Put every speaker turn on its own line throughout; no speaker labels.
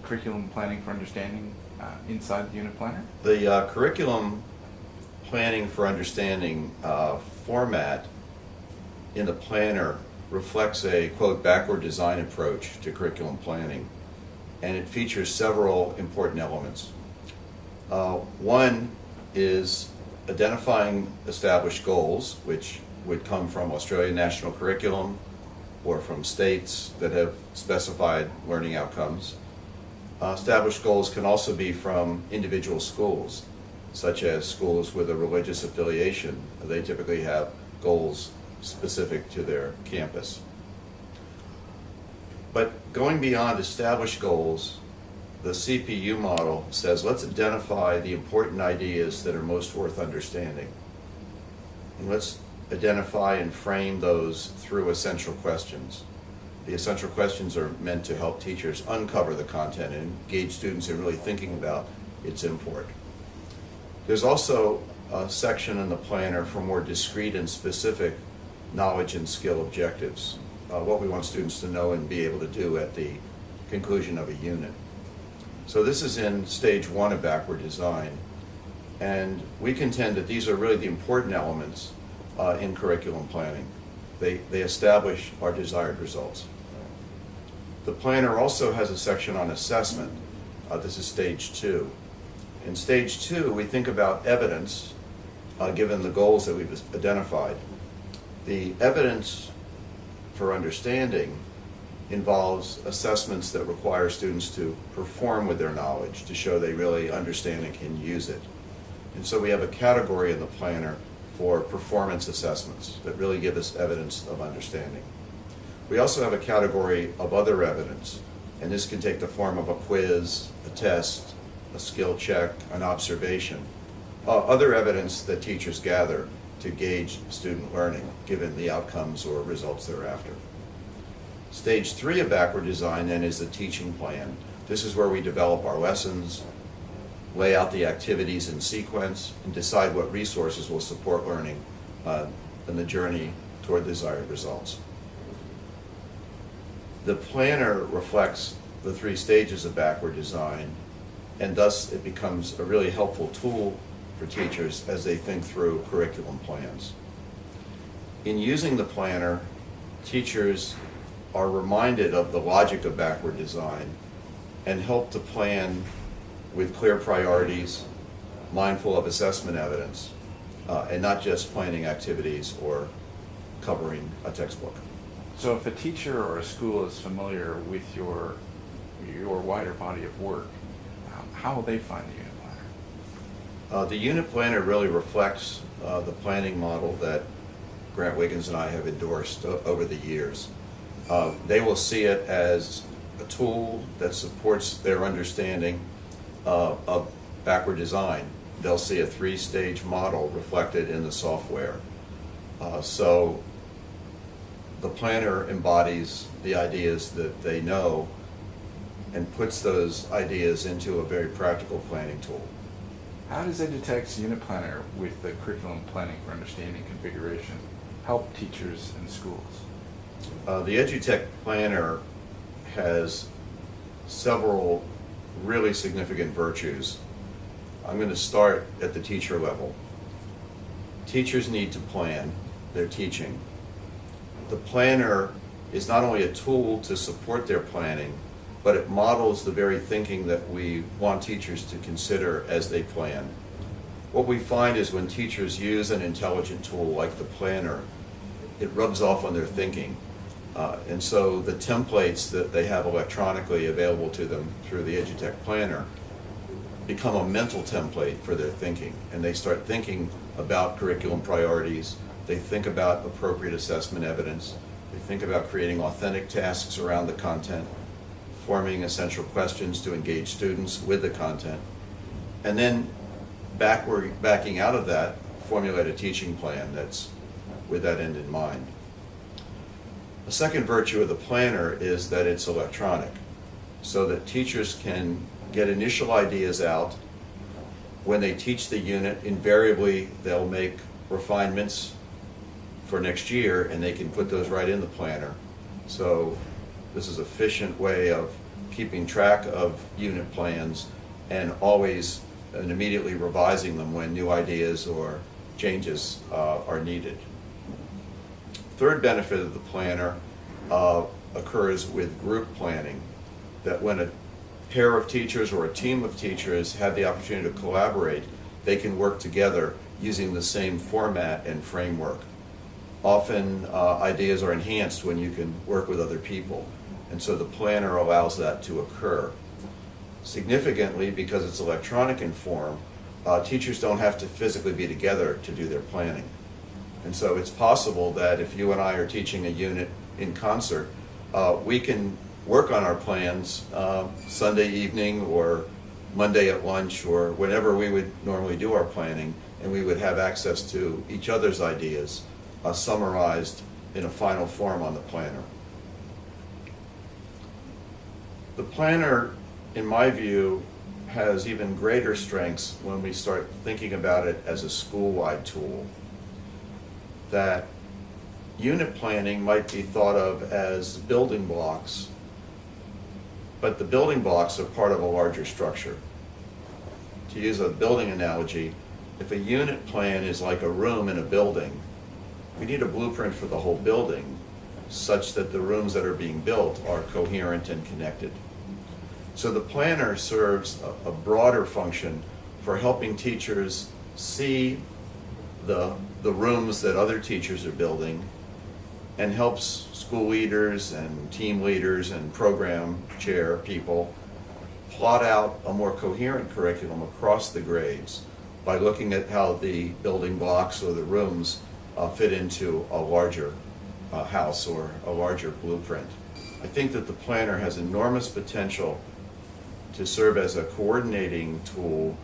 curriculum planning for understanding inside the unit planner?
The curriculum planning for understanding format in the planner reflects a, quote, backward design approach to curriculum planning, and it features several important elements. One is identifying established goals, which would come from Australian national curriculum or from states that have specified learning outcomes. Established goals can also be from individual schools, such as schools with a religious affiliation. They typically have goals specific to their campus. But going beyond established goals, the CPU model says, let's identify the important ideas that are most worth understanding. And let's identify and frame those through essential questions. The essential questions are meant to help teachers uncover the content and engage students in really thinking about its import. There's also a section in the planner for more discrete and specific knowledge and skill objectives, what we want students to know and be able to do at the conclusion of a unit. So this is in stage 1 of backward design, and we contend that these are really the important elements in curriculum planning. They establish our desired results. The planner also has a section on assessment. This is stage 2. In stage 2, we think about evidence given the goals that we've identified. The evidence for understanding involves assessments that require students to perform with their knowledge to show they really understand and can use it. And so we have a category in the planner for performance assessments that really give us evidence of understanding. We also have a category of other evidence, and this can take the form of a quiz, a test, a skill check, an observation, other evidence that teachers gather to gauge student learning given the outcomes or results thereafter. Stage 3 of backward design then is the teaching plan. This is where we develop our lessons, lay out the activities in sequence, and decide what resources will support learning in the journey toward desired results. The planner reflects the 3 stages of backward design, and thus it becomes a really helpful tool for teachers as they think through curriculum plans. In using the planner, teachers are reminded of the logic of backward design and help to plan with clear priorities, mindful of assessment evidence, and not just planning activities or covering a textbook.
So if a teacher or a school is familiar with your wider body of work, how will they find the unit planner?
The unit planner really reflects the planning model that Grant Wiggins and I have endorsed over the years. They will see it as a tool that supports their understanding of backward design. They'll see a 3-stage model reflected in the software. So the planner embodies the ideas that they know and puts those ideas into a very practical planning tool.
How does Edutect's unit planner with the curriculum planning for understanding configuration help teachers and schools?
The Edutect planner has several really significant virtues. I'm going to start at the teacher level. Teachers need to plan their teaching. The planner is not only a tool to support their planning, but it models the very thinking that we want teachers to consider as they plan. What we find is when teachers use an intelligent tool like the planner, it rubs off on their thinking. And so the templates that they have electronically available to them through the Edutect planner become a mental template for their thinking. And they start thinking about curriculum priorities. They think about appropriate assessment evidence. They think about creating authentic tasks around the content, forming essential questions to engage students with the content, and then backing out of that, formulate a teaching plan that's with that end in mind. A second virtue of the planner is that it's electronic, so that teachers can get initial ideas out. When they teach the unit, invariably they'll make refinements for next year, and they can put those right in the planner. So this is an efficient way of keeping track of unit plans and always and immediately revising them when new ideas or changes are needed. Third benefit of the planner occurs with group planning, that when a pair of teachers or a team of teachers have the opportunity to collaborate, they can work together using the same format and framework. Often ideas are enhanced when you can work with other people, and so the planner allows that to occur. Significantly, because it's electronic in form, teachers don't have to physically be together to do their planning. And so it's possible that if you and I are teaching a unit in concert, we can work on our plans Sunday evening or Monday at lunch or whenever we would normally do our planning, and we would have access to each other's ideas summarized in a final form on the planner. The planner, in my view, has even greater strengths when we start thinking about it as a school-wide tool. That unit planning might be thought of as building blocks, but the building blocks are part of a larger structure. To use a building analogy, if a unit plan is like a room in a building, we need a blueprint for the whole building such that the rooms that are being built are coherent and connected. So the planner serves a broader function for helping teachers see the rooms that other teachers are building, and helps school leaders and team leaders and program chair people plot out a more coherent curriculum across the grades by looking at how the building blocks or the rooms fit into a larger house or a larger blueprint. I think that the planner has enormous potential to serve as a coordinating tool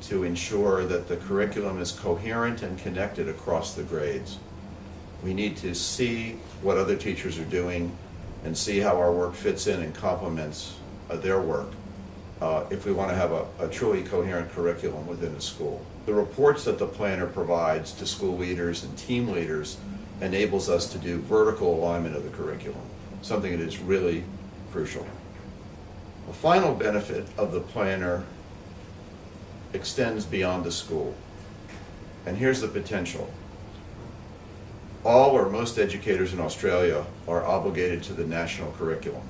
to ensure that the curriculum is coherent and connected across the grades. We need to see what other teachers are doing and see how our work fits in and complements their work if we want to have a truly coherent curriculum within a school. The reports that the planner provides to school leaders and team leaders enables us to do vertical alignment of the curriculum, something that is really crucial. A final benefit of the planner extends beyond the school, and here's the potential. All or most educators in Australia are obligated to the national curriculum.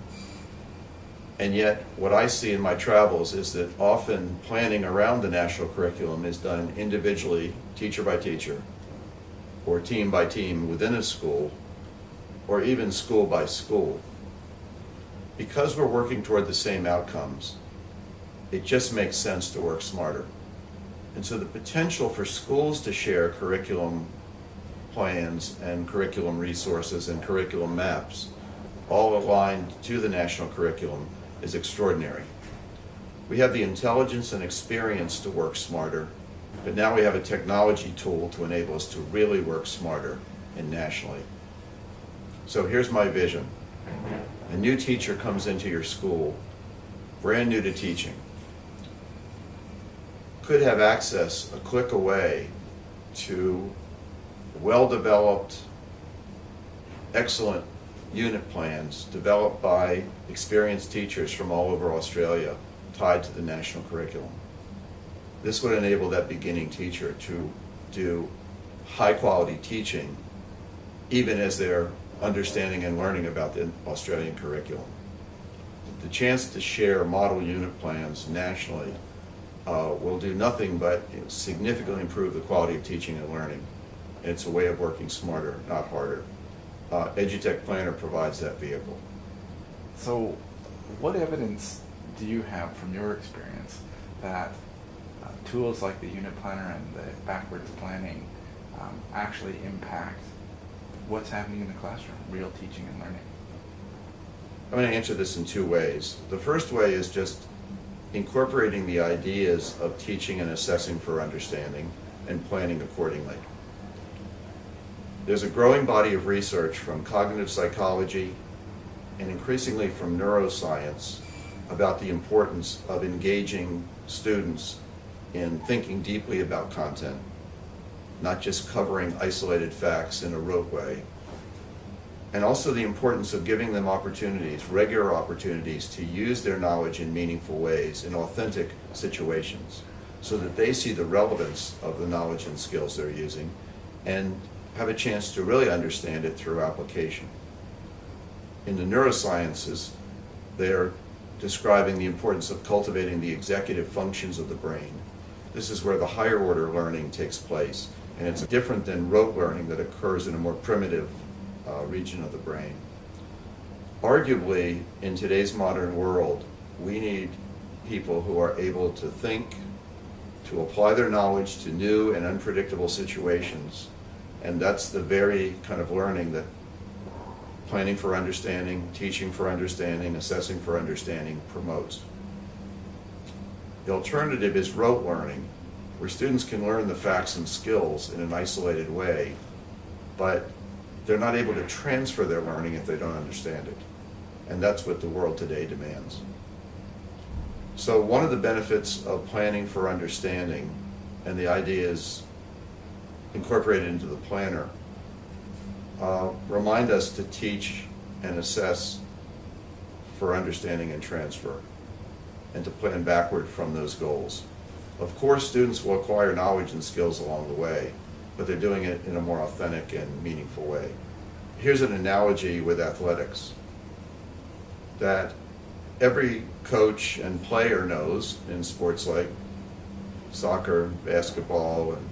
And yet, what I see in my travels is that often planning around the national curriculum is done individually, teacher by teacher, or team by team within a school, or even school by school. Because we're working toward the same outcomes, it just makes sense to work smarter. And so the potential for schools to share curriculum plans and curriculum resources and curriculum maps, all aligned to the national curriculum, is extraordinary. We have the intelligence and experience to work smarter, but now we have a technology tool to enable us to really work smarter and nationally. So here's my vision. A new teacher comes into your school, brand new to teaching, could have access a click away to well-developed, excellent unit plans developed by experienced teachers from all over Australia tied to the national curriculum. This would enable that beginning teacher to do high-quality teaching even as they're understanding and learning about the Australian curriculum. The chance to share model unit plans nationally will do nothing but significantly improve the quality of teaching and learning. It's a way of working smarter, not harder. Edutect Planner provides that vehicle.
So what evidence do you have from your experience that tools like the unit planner and the backwards planning actually impact what's happening in the classroom, real teaching and learning?
I'm going to answer this in two ways. The first way is just incorporating the ideas of teaching and assessing for understanding and planning accordingly. There's a growing body of research from cognitive psychology and increasingly from neuroscience about the importance of engaging students in thinking deeply about content, not just covering isolated facts in a rote way. and also the importance of giving them opportunities, regular opportunities, to use their knowledge in meaningful ways, in authentic situations, so that they see the relevance of the knowledge and skills they're using and have a chance to really understand it through application. In the neurosciences, they're describing the importance of cultivating the executive functions of the brain. This is where the higher order learning takes place, and it's different than rote learning that occurs in a more primitive region of the brain. Arguably, in today's modern world, we need people who are able to think, to apply their knowledge to new and unpredictable situations, and that's the very kind of learning that planning for understanding, teaching for understanding, assessing for understanding promotes. The alternative is rote learning, where students can learn the facts and skills in an isolated way, but they're not able to transfer their learning if they don't understand it. And that's what the world today demands. So one of the benefits of planning for understanding, and the ideas incorporated into the planner, remind us to teach and assess for understanding and transfer, and to plan backward from those goals. Of course, students will acquire knowledge and skills along the way, but they're doing it in a more authentic and meaningful way. Here's an analogy with athletics that every coach and player knows in sports like soccer, basketball, and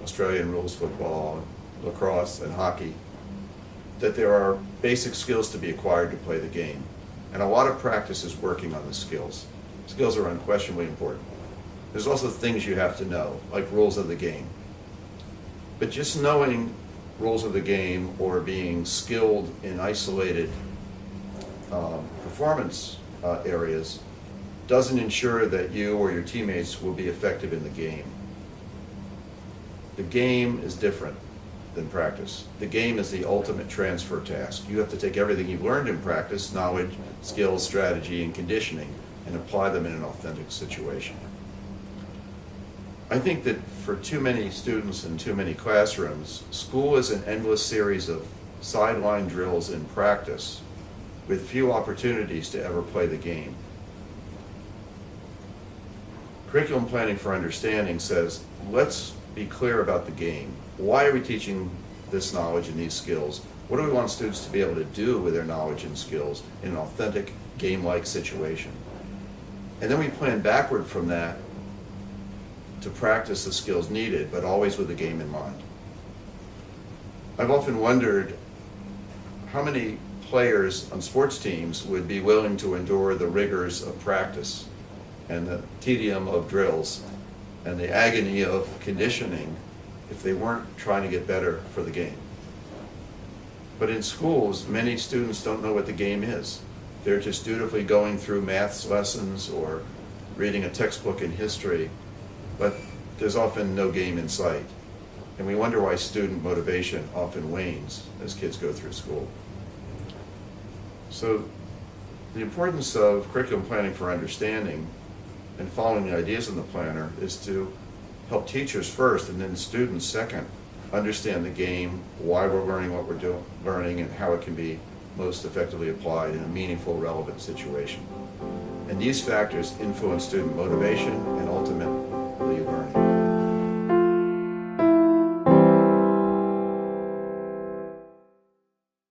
Australian rules football, and lacrosse, and hockey, that there are basic skills to be acquired to play the game. And a lot of practice is working on the skills. Skills are unquestionably important. There's also things you have to know, like rules of the game. But just knowing rules of the game or being skilled in isolated performance areas doesn't ensure that you or your teammates will be effective in the game. The game is different than practice. The game is the ultimate transfer task. You have to take everything you've learned in practice, knowledge, skills, strategy, and conditioning, and apply them in an authentic situation. I think that for too many students in too many classrooms, school is an endless series of sideline drills in practice with few opportunities to ever play the game. Curriculum planning for understanding says, let's be clear about the game. Why are we teaching this knowledge and these skills? What do we want students to be able to do with their knowledge and skills in an authentic game-like situation? And then we plan backward from that to practice the skills needed, but always with the game in mind. I've often wondered how many players on sports teams would be willing to endure the rigors of practice and the tedium of drills and the agony of conditioning if they weren't trying to get better for the game. But in schools, many students don't know what the game is. They're just dutifully going through maths lessons or reading a textbook in history, but there's often no game in sight. And we wonder why student motivation often wanes as kids go through school. So the importance of curriculum planning for understanding and following the ideas in the planner is to help teachers first and then students second understand the game, why we're learning what we're learning, and how it can be most effectively applied in a meaningful, relevant situation. And these factors influence student motivation and ultimately